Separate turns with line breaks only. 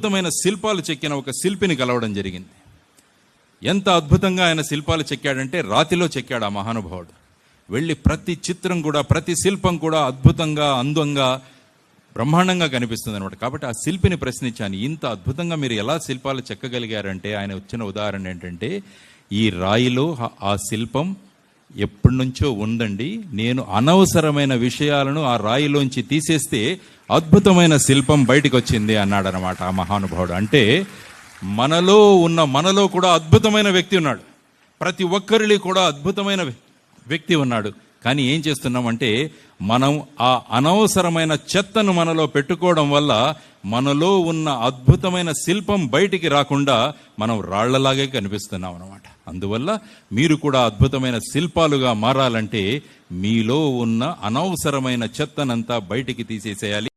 అద్భుతమైన శిల్పాలు చెక్కిన ఒక శిల్పిని కలవడం జరిగింది. ఎంత అద్భుతంగా ఆయన శిల్పాలు చెక్కాడంటే రాతిలో చెక్కాడు ఆ మహానుభావుడు. వెళ్ళి ప్రతి చిత్రం కూడా, ప్రతి శిల్పం కూడా అద్భుతంగా, అందంగా, బ్రహ్మాండంగా కనిపిస్తుంది అనమాట. కాబట్టి ఆ శిల్పిని ప్రశ్నించాను, ఇంత అద్భుతంగా మీరు ఎలా శిల్పాలు చెక్కగలిగారంటే ఆయన వచ్చిన ఉదాహరణ ఏంటంటే, ఈ రాయిలో ఆ శిల్పం ఎప్పటి నుంచో ఉందండి, నేను అనవసరమైన విషయాలను ఆ రాయిలోంచి తీసేస్తే అద్భుతమైన శిల్పం బయటికి వచ్చింది అన్నాడనమాట ఆ మహానుభావుడు. అంటే మనలో కూడా అద్భుతమైన వ్యక్తి ఉన్నాడు. ప్రతి ఒక్కరిలో కూడా అద్భుతమైన వ్యక్తి ఉన్నాడు. కానీ ఏం చేస్తున్నామంటే, మనం ఆ అనవసరమైన చెత్తను మనలో పెట్టుకోవడం వల్ల మనలో ఉన్న అద్భుతమైన శిల్పం బయటికి రాకుండా మనం రాళ్లలాగే కనిపిస్తున్నాం అన్నమాట. అందువల్ల మీరు కూడా అద్భుతమైన శిల్పాలుగా మారాలంటే మీలో ఉన్న అనవసరమైన చెత్తనంతా బయటికి తీసేసేయాలి.